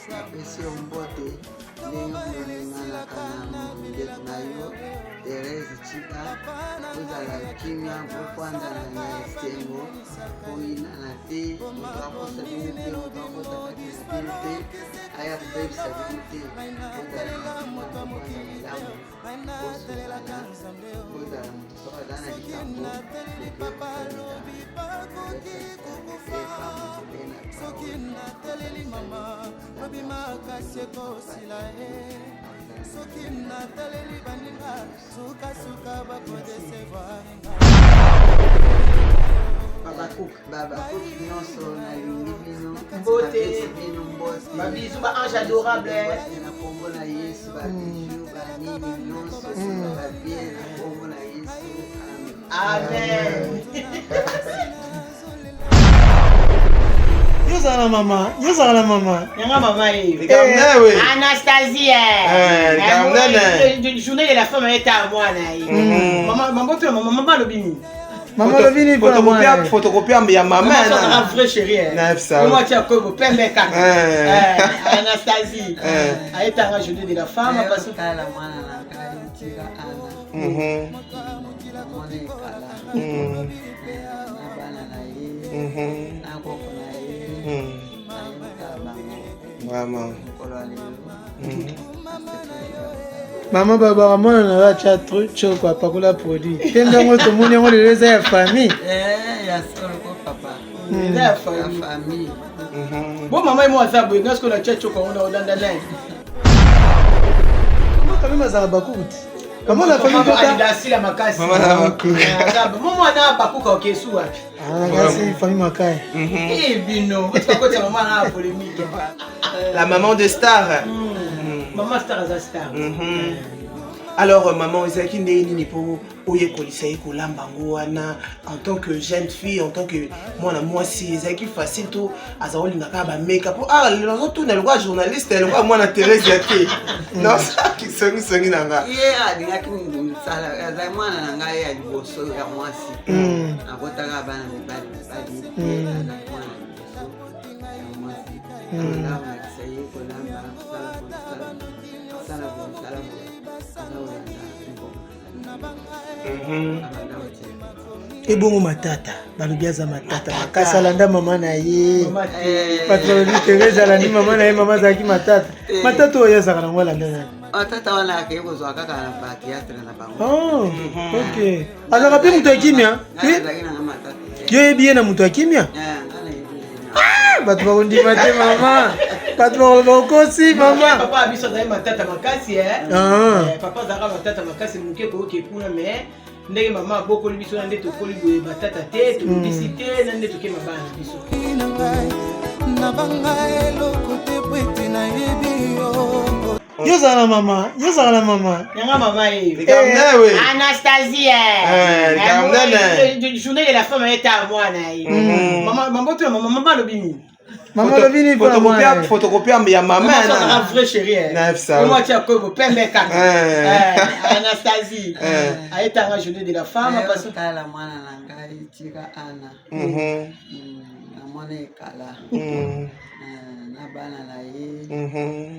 Napesi yo mbote ndenge moninganaka na mindele na yo Terese Chika ozala kimia kopwandana na esengo koyinana te moto akosa bino te moto akosa kati na bino te aya kobebisa bino te ozala kopwanda malamu kosukana ozala moto soki aza na likambo soki nataleli mama babimaka sekosila soki nataleli baninga sukasuka bakodesevoirenga babakuki nyonso nalingi bino mbote bino mbote babizu ba ange adorable na kombo na Yesu babiju banini nyonso babie na kombo na Yesu amen. Yozala mama Yanga mama Anastasie journée de la femme est à moi maman lobini Maman lobini photocopie ya maman na vrai chérie moi tu as quoi pembe kaka Anastasie aita la journée de la femme parce que kala mwana na kala tika ana mwana kala na bana na ye na koko na ye vraiment Maman baba mwana na la chat choko apakola produit tendango to moni ngo leza ya famille ya solo ko papa la famille bon maman moi ça boy est-ce que la chat choko on a odanda naye quand même za bakuti maman la famille kota ndasila makasi maman na bakuti maman na bakuka okesu wapi ngasi famille makai bino kota maman na polémique la maman de Star. Maman Star za Star. Alors maman ezaki ndenge nini po oyekolisa ye kolamba ngo wana en tant que jeune fille en tant que mwana mwasi ezaki facile to azolingaka ba make-up lelo azotuna lokwa journaliste lokwa mwana Terese yake non kisongi nanga ye alingaki misala aza mwana na ngai ya liboso ya mwasi akotaka bana mibali aza mwana liboso ya mwasi alakisa ye kolamba ebongo matata balobi aza matata makasi alanda mama na ye bato balobi Terese alandi mama na ye mama azalaki matata oyo azalaka nango alanda nani matata wana akei kozwa kaka na bateatre na bango ok azalaka mpe moto ya kimia yo yebi ye na moto ya kimia bato bakondima te mama bato bakoloba okosi mama papa biso azali matata makasi papa azalaka matata makasi moke koyoke kuna mais ndenge mama abokoli biso na nde tokoli boye batata te tokisi te na nde toke mabana biso na banga eloko te pwete na yebi yo yozala mama yanga mama Anastasie journée de la femme est à moi maman lobini maman lobini photocopie ya maman na vrai chérie moi tu as quoi pembe kaka Anastasie aita la journée de la femme parce que kala mwana na ngai tika ana na mwana kala na bana na ye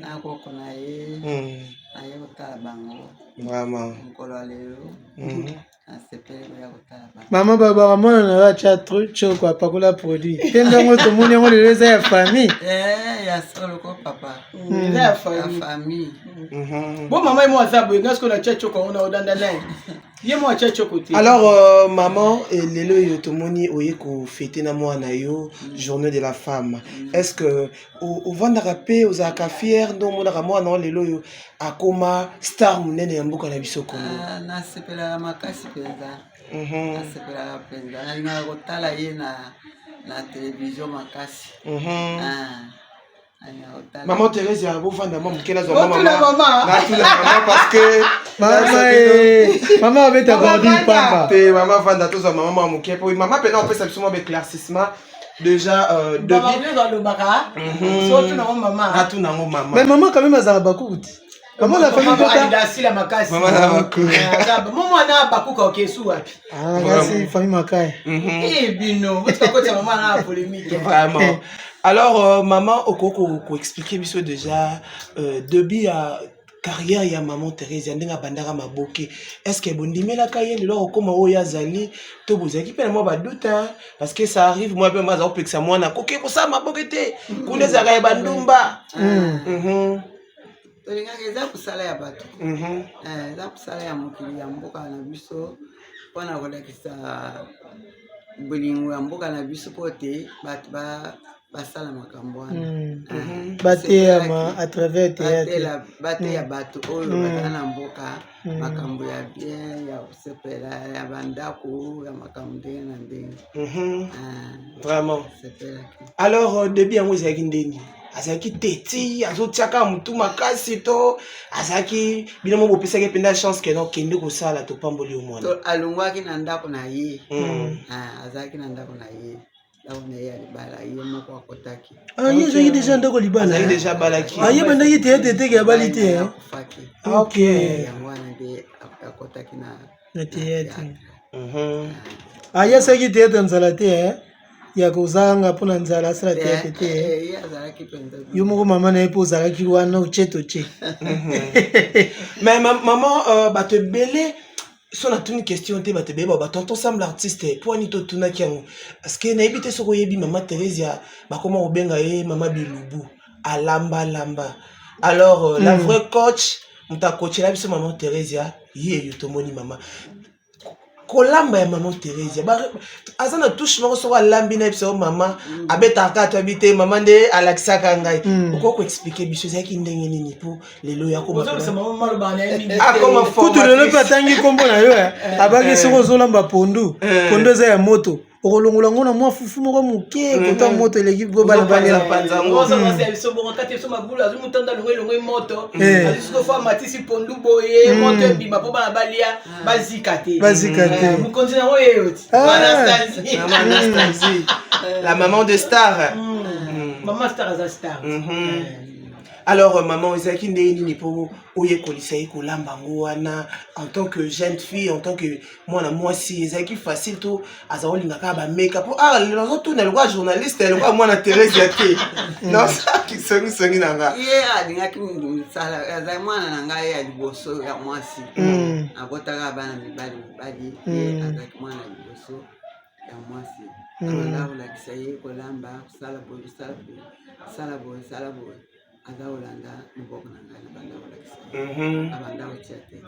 na koko na ye aye kotala bango vraiment mokolo ya lelo asepeli koya kotala bango mama baba mwana na la chat choko apakola produit tendango to moni ngo leza ya famille ya solo ko papa la famille bon maman moi ça boy est-ce que la chat choko on a odanda naye ye moi chat choko te alors maman lelo yo tomoni oye ko fêter na mwana yo journée de la femme est-ce que ovandaka pe ozalaka fier ndo monaka mwana lelo yo akoma star munene ya mboka na biso Kongo nasepelaka makasi mpenza nasepelaka mpenza nalingaka kotala ye na télévision makasi maman Terese ya bovanda mama moke nazwa mama parce que mama abeta gordi pamba te mama vanda tozwa mama moke po mama pena opesa biso mwa éclaircissement déjà mais maman quand même azala bakuti maman la famille kota ndasila makasi maman na bakuti maman na bakuka okesu wapi ngasi famille makai bino kota maman na polémique vraiment Alors, maman, on expliquer déjà depuis la carrière ya maman Thérèse, yandinga bandara maboke. Est-ce que bondimé la carrière de leur comme Oya Zali, to vous équipez moi ba doute parce que ça arrive moi ben moi za oplexa moi na koke ko ça maboke te. Kune za ga bandumba. Tolinga keza kusala ya bato. Za kusala ya mokili ya mboka na biso pona kolekisa bolingo ya mboka na biso pote bato basala makambo wana. Bateyama à travers théâtre. Bateya bato oyo batala na mboka makambo ya bien ya kusepela ya bandako ya makambo ndenge na ndenge. Vraiment. Sepela. Alors depuis yango ezalaki ndenge azalaki teti azotiaka mutu makasi to azalaki bilamo bopesaki mpenda chance ke no kende kosala topamboli omwana alongwaki na ndako na ye. Azalaki na ndako na ye ndako na ye alibala ye moko akotaki. Ye ezalaki deja ndako libala azalaki deja balaki ye bandaki teyate teke ya bali te. Ok yango wana nde akotaki na teyate. Ye asalaki teyate nzala te ya kozanga mpona nzala asala teyate te. Yo moko mama na ye mpo ozalaki wana oche toche. Mais maman bato ebele so na tuni question te bato ebele bato ensemble artiste po ani totunaki yango parce que nayebi te soki oyebi mama Thérèse bakoma kobenga ye mama Bilubu alamba. Alors la vraie coach moto akoachela biso mama Thérèse ye yo tomoni mama kolamba ya maman Thérèse aza na touche moko soko alambi na biso mama abetaka to abite mama nde alakisaka ngai oko expliquer biso ezalaki ndenge nini po lelo ya koma kutu lelo mpe atangi kombo na yo abaki soko ozolamba pondu eza ya moto okolongola ngo na mwa fufu moko moke kota moto eleki bana balela panzango biso bongo kati biso mabulu azu mutanda longo moto azu fa matisi pondu boye moto ebima po bana balia bazika te mukonzi na oye yoti Anastasie la maman de Star. Maman Star za Star. Alors maman ezalaki ndenge nini po oyekolisa ye kolamba ngo wana en tant que jeune fille en tant que mwana mwasi ezalaki facile to aza olingaka ba make-up lelo azotuna lokwa journaliste lokwa mwana Thérèse ya te non songi na nga ye alingaki misala aza mwana na ngai ya liboso ya mwasi akotaka bana mibali ye azalaki mwana liboso ya mwasi abanda kolakisa ye kolamba kusala boye Olanda mboko na ngai banda kolakisa abanda kotia tete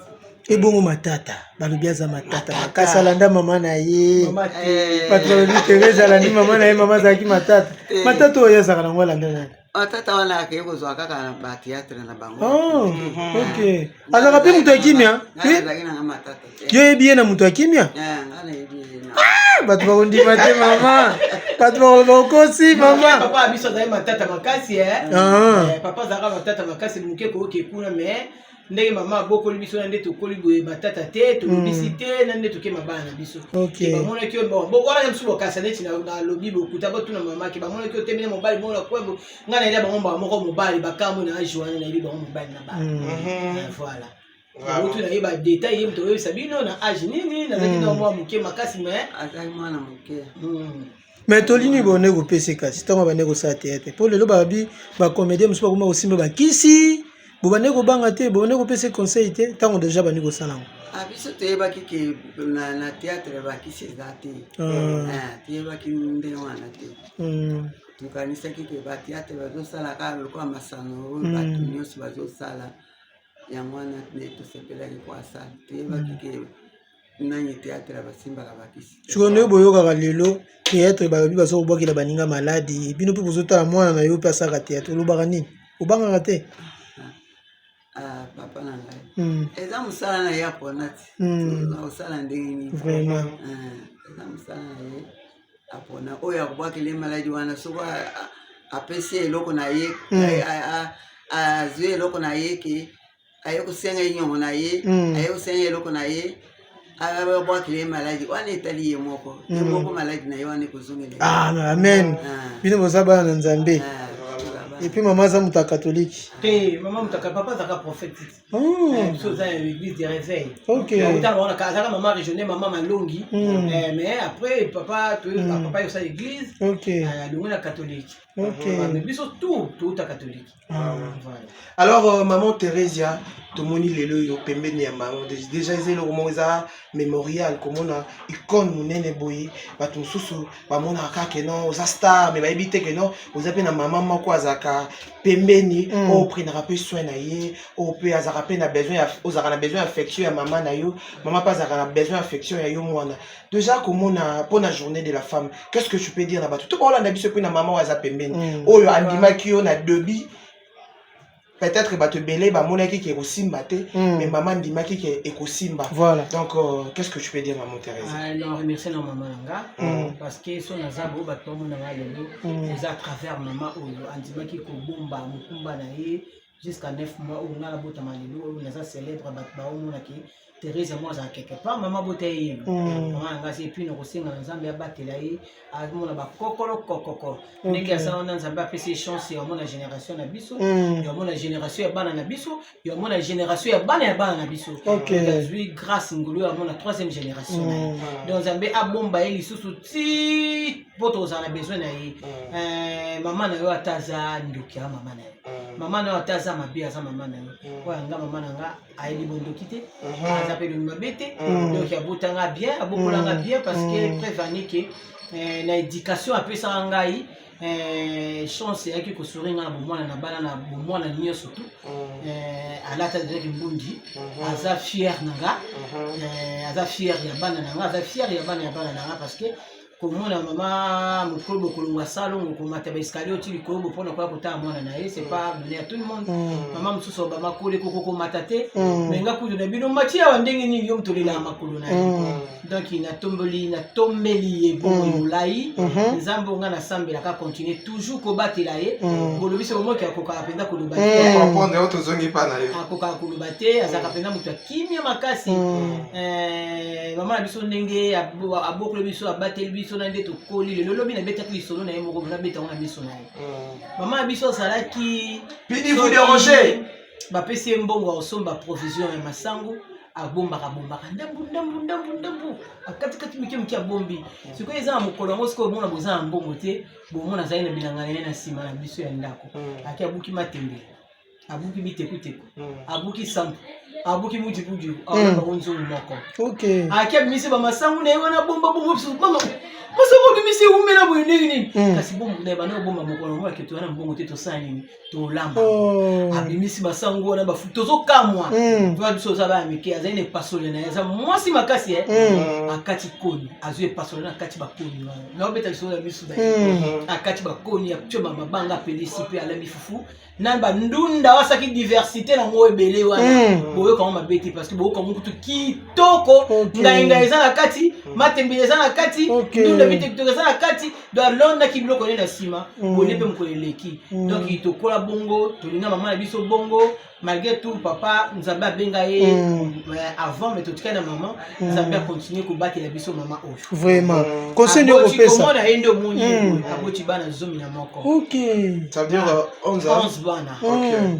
ebongo matata balobi aza matata makasi alanda mama na ye patron Thérèse alandi mama na ye mama azalaki matata oyo azalaka nango alanda nani matata wana akeye kozwa kaka na bateatre na bango. Ok azalaka mpe moto ya kimia yo yebi ye na moto ya kimia bato bakondima te mama bato bakoloba okosi mama papa biso azali matata makasi papa azalaka matata makasi moke koyoka ekuna mais ndenge mama abokoli biso na nde tokoli boye batata te tolobisi te na nde toke mabana na biso bamonaki wana mosusu bokasa neti na lobi bokuta botuna mamaki bamonaki otemene mobali mona kwebo ngai nayebi bango mbaka moko mobali bakambo na age wana nayebi bango mobali na bana voilà otu nayeba detail ye moto oyebisa bino na age nini nazaki na mwa moke makasi mais azali mwana moke mais tolini bone kopesa kasi ntango bande kosala teyate mpo lelo babi bacomédien mosusu bakoma kosimba bakisi bobande kobanga te bobande kopesa conseil te ntango deja bandi kosala ngo biso toyebaki ke na théâtre bakisi eza te toyebaki ndenge wana te tokanisaki ke bateatre bazosala kaka lokola masano oyo bato nyonso bazosala yango wana nde tosepelaki koasala toyebaki ke nani théâtre basimbaka bakisi sikoyo nde boyokaka lelo théâtre balobi baza kobwakela baninga maladi bino mpe bozotala mwana na yo mpe asaka théâtre olobaka nini obangaka te papa na ngai eza mosala na ye apona ti osala ndenge nini eza mosala na ye apona oyo akobwakela ye maladi wana soko apesi eloko na ye azwi eloko na ye ke aye kosenga inyongo na ye aye kosenga eloko na ye abwakela ye maladi wana etali ye moko maladi na ye wana ekozongela amen bino boza bana na nzambe Et puis maman ça muta catholique. Maman muta papa ça prophète. Chose à l'église de réveil. OK. On a casa maman régionnaire maman malongi. Mais après papa il ça l'église. OK. Donc on est catholique. OK. Mais biso tout est catholique. Alors maman Theresia tomoni lelo yo pembeni ya maman déjà ezelo komoza mémorial komona icône munene boye bato mususu bamona kaka non oza star mais bayebi te ke non oza pe na maman moko azaka pembeni o prenaka pe soin na ye o pe azaka pe na besoin ya ozaka na besoin affection ya maman na yo maman pas azaka na besoin affection ya yo mwana déjà komona pona journée de la femme qu'est-ce que tu peux dire na bato to ba na biso pe na maman waza pembeni oyo andimaki yo na debi. Peut-être que tu belé ba monaki qui est aussi mbaté mais maman dit maki qui est aussi mba. Voilà. Donc qu'est-ce que tu peux dire maman Thérèse? Alors remercier la maman nga parce que son azabo ba to mona nga lelo les à travers maman oyo andimaki ko bomba mukumba na ye jusqu'à 9 mois où on a la bota malelo on a célèbre ba mona ki Thérèse moi za quelque part maman bote ye maman nga c'est puis no kosenga nzambe abatela ye amona ba kokoko ndenge asa on nzambe apesi chance ya mona génération na biso ya mona génération ya bana na biso ya mona génération ya bana na biso aujourd'hui grâce ngulu ya mona 3e génération donc nzambe abomba ye lisusu ti poto za na besoin na ye maman na yo ataza ndoki ya maman na ye maman na yo ataza mabia za maman na yo kwa nga maman na nga ayebi bondoki te appelle une mabete donc ya botanga bien abokolanga bien parce que prévenir que na éducation après ça ngai chance yaki ko soringa na bomwana na bana na bomwana niyo surtout alata de kimbundi aza fier nanga aza fier ya bana nanga aza fier ya bana nanga parce que komona mama mukolo kolongwa salon ko mataba escalier otili ko pona kwa kota mwana na ye c'est pas donné à tout le monde mama mususu ba makole ko matate mais nga kudu na bino matia wa ndenge ni yo mtolila makolo na ye donc ina tombeli e bon mulai nzambo nga na sambela ka continuer toujours ko batela ye bolobi se mo ki akoka apenda ko lobate comprendre auto zongi pa na ye akoka ko lobate azaka penda mutu kimia makasi mama biso ndenge aboko biso abateli biso na ndeto koli le lobi na beta lisolo na ye moko na beta ona biso na ye mama biso salaki pidi vous déranger ba pesi mbongo osomba provision ya masango abomba ndambu akati miki abombi siko eza mukolo ngo siko mona boza mbongo te bomona zaina bilanga na sima na biso ya ndako aki abuki matembe abuki bitekuteko abuki sampu abuki mujibuju awona bonzo moko OK aki abimisi ba masango na yona bomba biso mama masango bimisi umela boye nini kasi bombo na bana bomba mukolo ngo aketo na mbongo te to sani to lamba abimisi masango na bafuto zo kamwa va biso za ba miki azaine pasole na yaza mwasi makasi akati koni azue pasole na akati bakoni na obeta biso na biso da akati bakoni ya choma mabanga pelisi pe ala mifufu na ba ndunda wasaki diversité na ngo ebele wana boyo kama mabeti parce que boyo kama mutu kitoko ngainga eza na kati matembe eza na kati ndunda bitekto eza na kati do londa ki biloko na sima bonepe mkoleleki donc itokola bongo tolinga mama na biso bongo malgré tout papa nzambe abenga ye avant mais totika na maman nzambe a continuer ko battre la biso maman oyo vraiment conseil au pesa comment na endo moni aboti bana zomi na moko OK ça veut dire 11 bana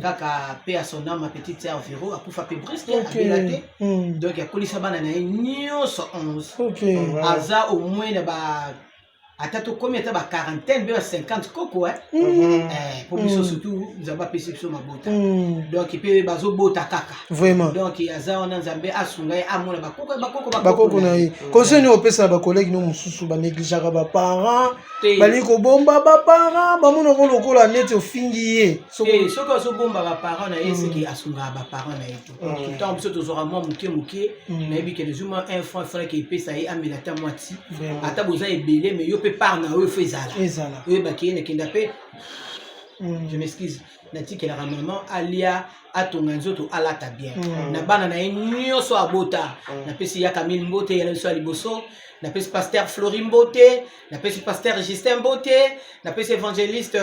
kaka pe à son âme ma petite sœur Véro akufa pe brisque abelate donc ya kolisa bana na nyonso 11 OK aza au moins na ba atatu komi ata ba quarantaine ba 50 koko pour biso surtout nzamba pesi biso mabota donc pe bazo bota kaka vraiment donc aza ona nzambe asunga ye amona bakoko na ye conseil au pesa ba collègue no mususu ba négligeaka ba parents bali ko bomba ba parents ba mona ko lokola net ofingi ye soko so bomba ba parents na ye c'est que asunga ba parents na ye tout temps biso tozora moi muke na yebi que les humains un franc frère qui pesa ye amela ta moitié ata boza ebele mais yo pe par na yo fezala yo ba ki ne kenda pe je m'excuse nati que la maman alia atonga nzoto alata bien na bana na nyonso abota na pesi ya Camille Mbote ya nso aliboso napesi pasteur Florim Mbote, napesi pasteur Justin Mbote, napesi évangéliste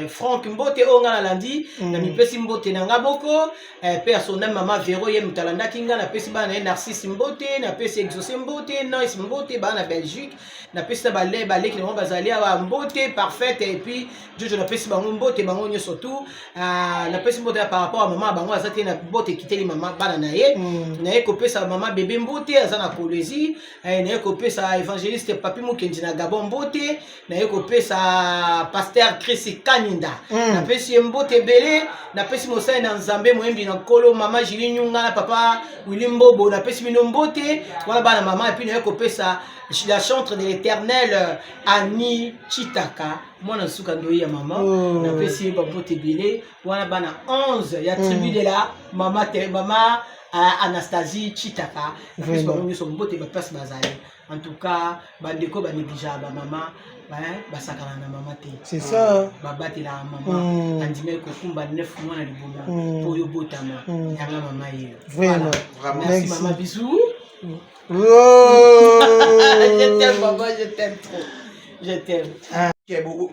Franck Mbote onga na landi, na mipesi Mbote na ngaboko, pe son âme maman Véro ye mutalanda kinga, napesi bana Narcisse Mbote, napesi Exaucé Mbote, Nois Mbote bana Belgique, napesi na balé ki na bazali wa Mbote parfaite et puis Jojo napesi bango Mbote bango nyo surtout, napesi Mbote par rapport à maman bango azati na Mbote kiteli maman bana na ye, na ye kopesa maman bébé Mbote azana Colosie, na ye kopesa évangéliste Papi Mukendi na Gabon Mbote, na ye kopesa pasteur Chris Kaninda, napesi Mbote belé, napesi mosai na Nzambe moyembi na kolo maman Julie Nyunga na papa William Bobo, napesi mino Mbote wana bana maman et puis na ye kopesa la chantre de l'Éternel Annie Chitaka mwana suka ndoyi ya maman, napesi ba Mbote belé wana bana 11 ya tribu de la mama Anastasie Chitaka, napesi ba nyoso Mbote ba passe bazali. En tout cas, bandeko ba négligea ba maman, basakana na maman te. C'est ça. Babate la maman, andime ko kumba 9 mois na liboma pour yo botama yanga maman ye. Vraiment. Merci maman, bisous. Oh. Je t'aime maman, je t'aime trop. Je t'aime.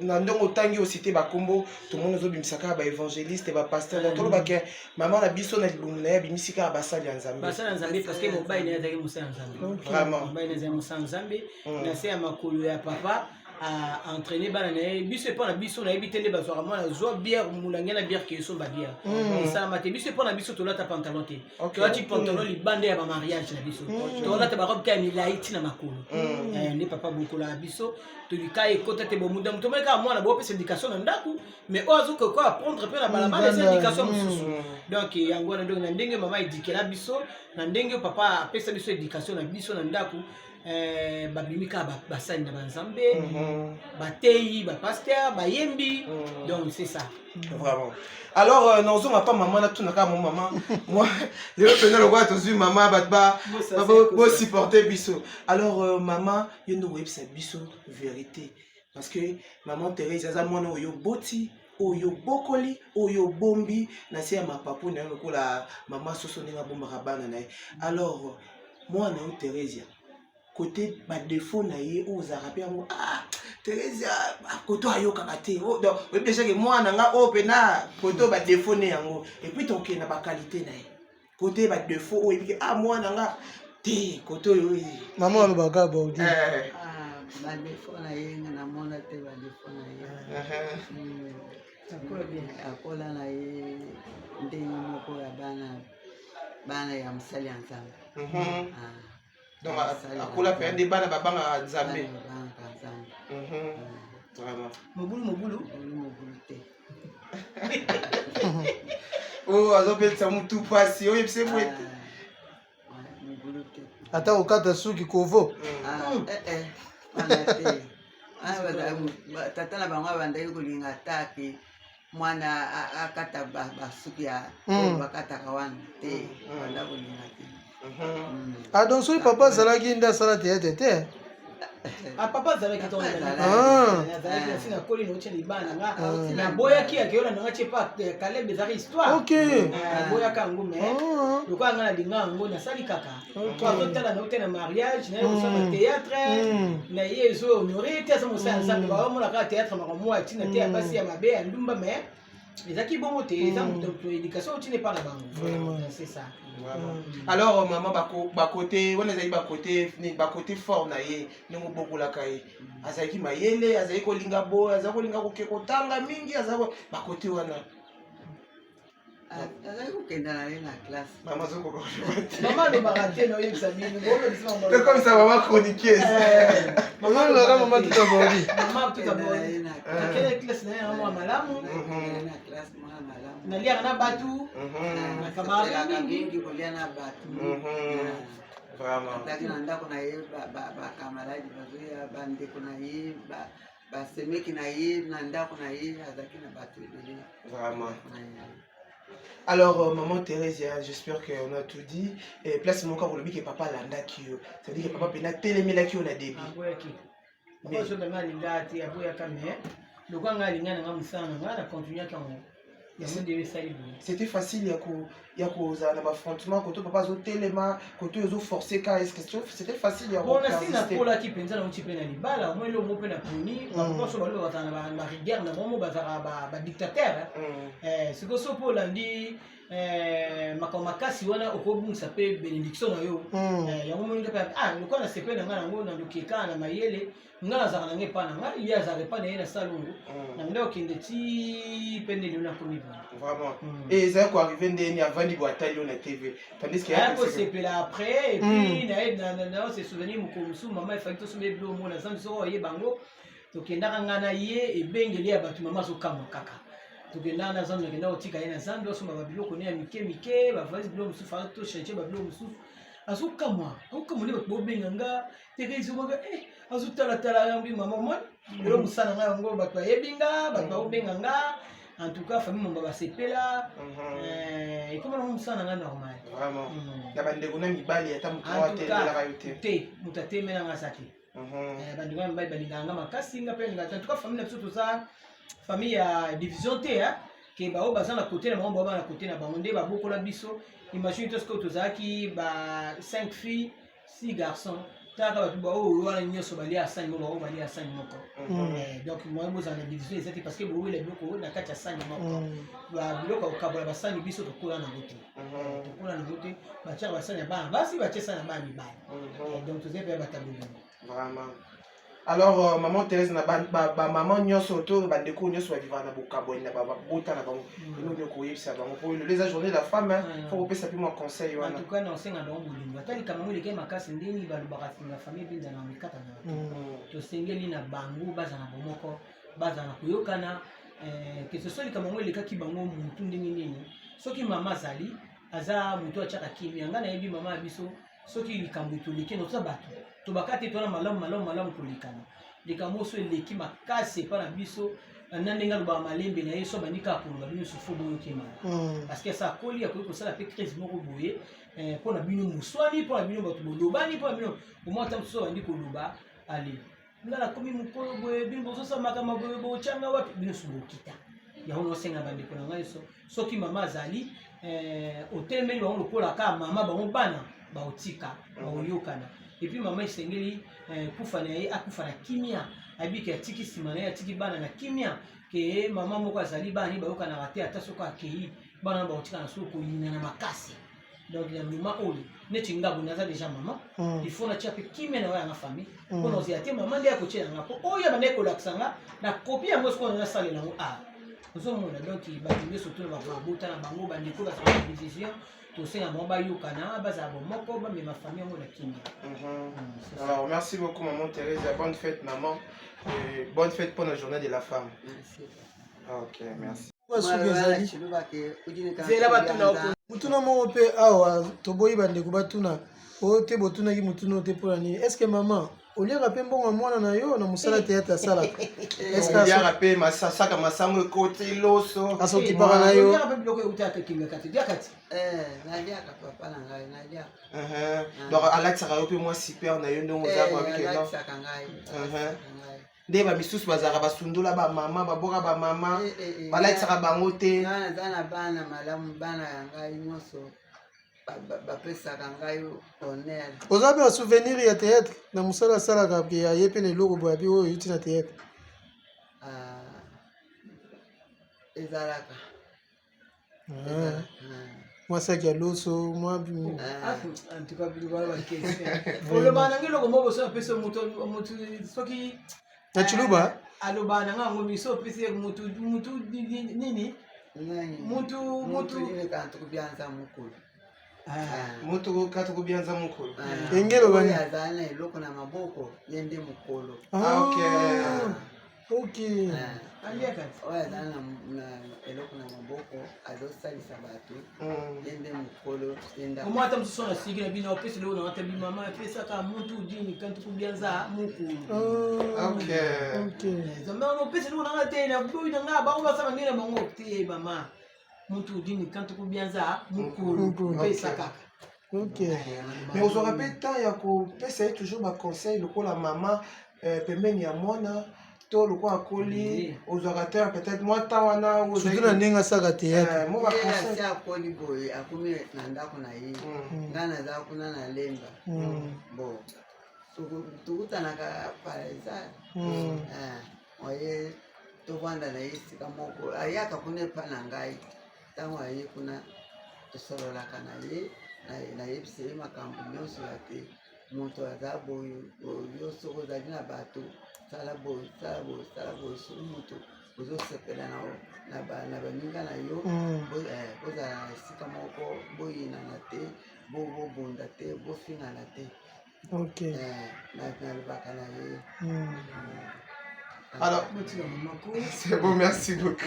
Nandongo tangi aussi te bakombo tout le monde zo bimisaka ba évangéliste ba pasteur donc tolo bake maman na biso na libumuna ya bimisika ba sali nzambe parce que mon bail n'est pas musa nzambe vraiment mon bail n'est pas musa nzambe na se ya makolo ya papa à entraîner bana na biso pas na biso na ebitende bazwa mwana zo bière mulange na bière ke so ba bière et ça mate biso pas na biso to lata pantalon te to ati pantalon li bande ya ba mariage na biso to lata ba robe ka ni laiti na makolo ne papa beaucoup la biso to lika e kota te bo munda mto meka mwana bo pesa éducation na ndaku mais ozo ko apprendre pe na balabala les éducation mususu donc yango na donc na ndenge mama éduquer la biso na ndenge papa pesa biso éducation na biso na ndaku babimika basali na banzambe bateyi bapasteur bayembi donc c'est ça vraiment. Alors non on pas maman na tunaka mon maman moi le pena le quoi tozu maman ba supporter biso alors maman yendo websa biso vérité parce que maman Thérèse aza mwana oyo boti oyo bokoli oyo bombi na se ya mapapu na lokola maman soso ninga bomba bana na alors mwana o Thérèse côté ba défaut na ye o zarape ngo Thérèse koto ayoka kate o donc we déjà que moi nga o pena koto ba défaut ne yango et puis ton ke na ba qualité na ye côté ba défaut o et puis moi nga te koto yo maman alobaka ba odi ba défaut na ye na mona te ba défaut na ye akola na ye ndenge moko ya bana ya msali ya nzambe donc akola pe ande bana babanga nzambe vraiment mobulu te oh azopelisa mutu pasi oyo yebise mwete mobulu te ata okata suki kovo tata na bango abandaki kolinga atake mwana akata basuki ya bakataka wana te banda kolinga te donc soki papa azalaki nde asala teyete te papa azalaki to azalaki na sina koli no tsheli bana nga na boyaki akeyola nanga tchepa Caleb ezaki histoire ok boyaka ngo me lokola nga na linga ngo nasali kaka azotala na ote na mariage na ye kosala théâtre na ye ezo honore te aza mosala nzambe baomona kaka théâtre makambo ya ntina te ya basi ya mabe ya ndumba me ezaki bongo te eza moto éducation otine epa na bango c'est ça. Alors maman bakote wana ezali bakote fort na ye ndenge obokolaka ye azalaki mayele azali kolinga boye azali kolinga kotanga mingi azali bakote wana azali kokenda na ye na classe mama zokoka mama alobaka te na oyebisa bino comme ça maman chroniqueuse mama alobaka mama tuta bori mama tuta bori akende classe na ye na mwa malamu naliaka na batu nakamaka mingi kolia na batu ataki na ndako na ye bakamaradi bazoya bandeko na ye basemeki na ye na ndako na ye azalaki na batu ebele vraiment. Alors, maman Thérèse, j'espère qu'on a tout dit. Et place mon cas pour le que papa landa qui c'est-à-dire que papa pena télémela qui on a débit. Mais je vais aller là, tu as beau ya kamé. Le quoi nga linga nga musana nga na continuer quand C'était facile ya kozala na affrontement koto papa azotelema koto ezoforce ka est-ce que c'était facile ya bon nasi napolaki mpenza nauti mpe na libala omoi elongo mpe na puni baposo balobi bazala na bariguerre na bango bazalaka badictateur sikoyo so mpo olandi makambo makasi wana okobungisa mpe bénédiction na yo yango moninga mpe lokola na sepe na ngai nango nandoki ekala na mayele ngai nazalaka na ngai epa na ngai ye azalaka epa na ye na salongo nango nde okende ti mpe nde lelo nakomi vraiment et ezali koarrive ndeni avandi boatali yo na tv tandis que aya kosepela après et puis na se souvenir mokolo mosusu mama efaki tosomba ebilo omona zambi soko oye bango tokendaka ngai na ye ebengeli ya bato mama azokamwa kaka tokendaka na zambi nakenda kotika ye na zambi osomba babiloko ne ya mike mike bavalise biloko mosusu aa tochange babiloko mosusu azokamwa nde bato bobenga nga tekeisomaka azotalatala yango mama moni lelo mosala ngai yango bato bayebi nga bato baobenga nga en tout cas famille momba basepela ekoma nango mosala nanga normal vraiment na bandeko na mibali ata moto atelelaka yo te moto atemenanga sa te bandeko na mibali balingaka nga makasi nga mpe alingaka en tout cas famille na biso toza famille ya division te ke bao baza na kote na bango bao na kote na bango nde babokola biso imagine to sikoyo tozalaki ba 5 filles 6 garçons taka bato baoyo wana nyonso balia asani moko bao balia asani moko donc moi bozala na division eza te parce que bowela biloko na kati ya sani moko biloko kokabola basani biso tokola nango te tokola nango te batiaka basani ya bana basi batie sani ya bana mibali donc tozali mpe batabolimo vraiment alors maman Thérèse na maman nyonso to bandeko nyonso bavivaka na bokaboli na babota na bango elongi okoyebisa bango po lelo eza journée de la femme fo kopesa mpe mwa conseil wana en tout cas naosenga bango bolingo ata likambo yango eleki makasi ndeni balobaka na famille ebinza na mikata na tosengeli na bango baza na bomoko baza na koyokana ke ce soit likambo yango elekaki bango mutu ndenge nini soki mama azali aza mutu atiaka kimia ngai nayebi mama ya biso soki likambo etoleki notoza bato tobaka te tona malamu kolikana likambo oso eleki makasi epa na biso na ndenge alobaka malembe na ye so bandi kaka koloba bino sufo boyokema parce que asa akoli akoki kosala mpe crise moko boye mpo na bino moswani mpo na bino bato bolobani mpo na bino omoi ata mosusu bandi koloba ale nga nakomi mokolo boye bino bozosala makambo boye botyanga wapi bino so bokita yango nosenga bandeko na ngai soki mama azali otelemeli bango lokola kaka mama bango bana baotika baoyokana epuis mama esengeli kufa na ye akufa na kimia abiki atiki nsima na ye atiki bana na kimia ke mama moko azali bana ye bayokanaka te ata soko akei bana baotika na soko koyina na makasi donc na mima oyo neti ngabo naza déjà mama il faut natia mpe kimia na oyo yanga famille mpo na ozela te mama nde akotiela nga mpo oyo bande kolakisa nga na kopi yango sikoyo nasalela yango ozomona donc bato nyonso tona babota na bango bandeko basala division tosenga bango bayokana bazala bomoko bamema famille yango na kimia. Alors merci beaucoup maman Thérèse, bonne fête maman, bonne fête pour la journée de la femme. Merci. Ok, merci. mutuna moko mpe awa toboyi bandeko batuna oyo te botunaki mutuna oyo te mpona nini est ce que mama oliaka mpe mbongo mwana na yo na mosala teyate asalaka oliaka mpe masasaka masango ekoti loso asokipaka na yo mpe biloko eutaka kimeka te diakati naliaka papa na ngai naliaka donc alatisaka yo mpe mwa super na yo ndongo ozalatisaka ngai nde bamisusu bazalaka basundula bamama baboka bamama balatisaka bango te naza na bana malamu bana ya ngai nyonso bapesaka ngai honneur oza mpe basouvenir ya théâtre na mosala asalaka ke aye mpe na eloko boya mpe oyo euti na théâtre ezalaka mwasaki ya loso mwa oloba nange eloko moko boso apesi motu soki na chiluba aloba nanga yango miso opesi mutu nini mutu kantukubyanza mukulu mutu katukubyanza mukulu engelo bani azala na eloko na maboko ye nde mokolo ok oyo azala na eloko na maboko azosalisa bato ye nde mokolo omo ata mosusu na sigi na bino opesi lelo na atabi mama apesaka mutu dini kantukubyanza mukulu zambe opesi lelo nanga te na boyi na nga bango basala ngene na bango te mama mutu dini kantukubyanza mukulu pesa kaka. Mais ozwaka mpe temps ya kopesa ye toujours baconseil lokola mama pembeni ya mwana to lokwa akoli ozwaka te peut-être mwa temps wana surtout na ndenge asaka théâtre mo asi akoli boye akumi na ndako na ye ngai naza kuna na lemba bon tokutanaka pareza oye tovanda na ye esika moko ayaka kuna epa na ngai ntango aye kuna tosololaka na ye nayebisa ye makambo nyonso ya te moto aza boye yo soki ozali na bato sala boye soki moto ozosepela na baninga na yo bozala na esika moko boyinana te bobunda te bofingana te nalobaka na ye. Alors, c'est bon, merci beaucoup.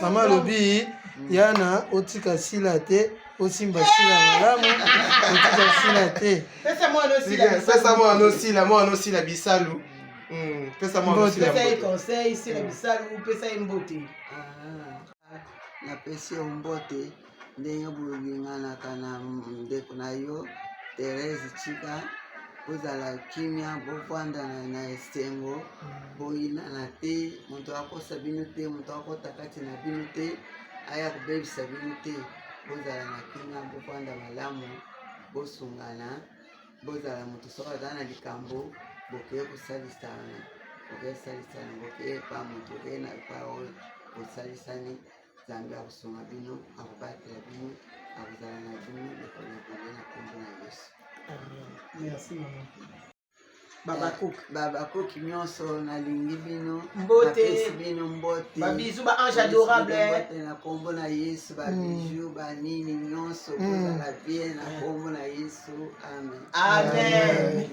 Maman lobi, yana otika sila te, osimba sila malamu, otika sila te. Pesa-moi un osila, moi un osila bisalu. Pesa-moi un osila. Pesa conseil, sila bisalu, pesa mbote. Na pesi mbote, ndenge bolinganaka na ndeko na yo, Thérèse Chika. Bozala kimia bovandana na esengo boyinana te moto akosa bino te moto akota kati na bino te aya kobebisa bino te bozala na kimia bovanda malamu bosungana bozala moto soki aza na likambo bokeye kosalisana bokeye pa moto okeye na pa oyo bosalisani nzambe akosunga bino akobatela bino akozala na bino lekolo na bonge na kombo na Yesu. Merci maman. Babakoki nyonso nalingi bino mbote bino mbote babizu ba ange adorable na kombo na Yesu babiju banini nyonso bozala bien na kombo na Yesu amen.